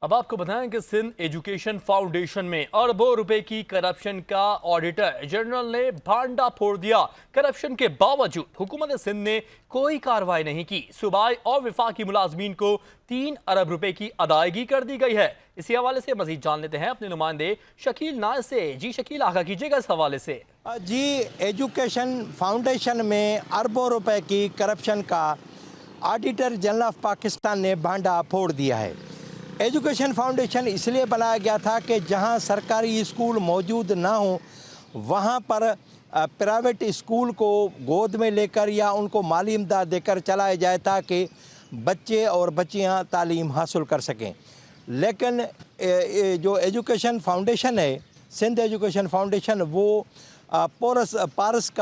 اب آپ کو بتائیں کہ سندھ ایجوکیشن فاؤنڈیشن میں اربوں روپے کی کرپشن کا آڈیٹر جنرل نے بھانڈا پھوڑ دیا۔ کرپشن کے باوجود حکومت سندھ نے کوئی کارروائی نہیں کی۔ صوبائی اور وفاقی ملازمین کو 3 ارب روپے کی ادائیگی کر دی گئی ہے۔ اسی حوالے سے مزید جان لیتے ہیں اپنے نمائندے شکیل نائر سے۔ جی شکیل، آگاہ کیجیے گا اس حوالے سے۔ جی، ایجوکیشن فاؤنڈیشن میں اربوں روپے کی کرپشن کا آڈیٹر جنرل آف پاکستان نے بھانڈا پھوڑ دیا ہے۔ ایجوکیشن فاؤنڈیشن اس لیے بنایا گیا تھا کہ جہاں سرکاری اسکول موجود نہ ہوں وہاں پر پرائیویٹ اسکول کو گود میں لے کر یا ان کو مالی امداد دے کر چلایا جائے تاکہ بچے اور بچیاں تعلیم حاصل کر سکیں۔ لیکن جو ایجوکیشن فاؤنڈیشن ہے، سندھ ایجوکیشن فاؤنڈیشن، وہ پورس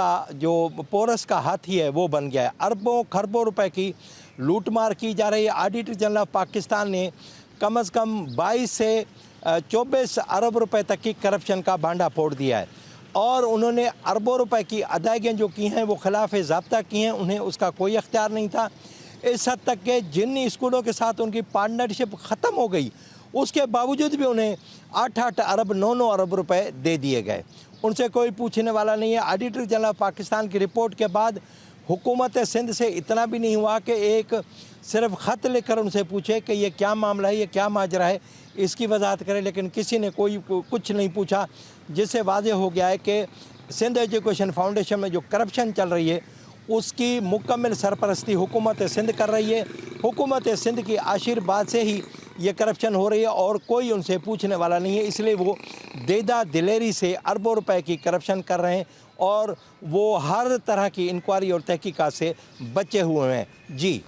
کا ہاتھی ہے، وہ بن گیا ہے۔ اربوں خربوں روپے کی لوٹ مار کی جا رہی ہے۔ آڈیٹر جنرل آف پاکستان نے کم از کم 22 سے 24 ارب روپے تک کی کرپشن کا بھانڈا پھوڑ دیا ہے، اور انہوں نے اربوں روپے کی ادائیگیاں جو کی ہیں وہ خلاف ضابطہ کی ہیں۔ انہیں اس کا کوئی اختیار نہیں تھا، اس حد تک کہ جن اسکولوں کے ساتھ ان کی پارٹنرشپ ختم ہو گئی اس کے باوجود بھی انہیں 8 ارب 9 ارب روپے دے دیے گئے۔ ان سے کوئی پوچھنے والا نہیں ہے۔ آڈیٹر جنرل آف پاکستان کی رپورٹ کے بعد حکومت سندھ سے اتنا بھی نہیں ہوا کہ ایک صرف خط لکھ کر ان سے پوچھے کہ یہ کیا معاملہ ہے، یہ کیا ماجرا ہے، اس کی وضاحت کرے، لیکن کسی نے کچھ نہیں پوچھا، جس سے واضح ہو گیا ہے کہ سندھ ایجوکیشن فاؤنڈیشن میں جو کرپشن چل رہی ہے اس کی مکمل سرپرستی حکومت سندھ کر رہی ہے۔ حکومت سندھ کی آشیرواد سے ہی یہ کرپشن ہو رہی ہے اور کوئی ان سے پوچھنے والا نہیں ہے، اس لیے وہ دیدہ دلیری سے اربوں روپے کی کرپشن کر رہے ہیں اور وہ ہر طرح کی انکوائری اور تحقیقات سے بچے ہوئے ہیں۔ جی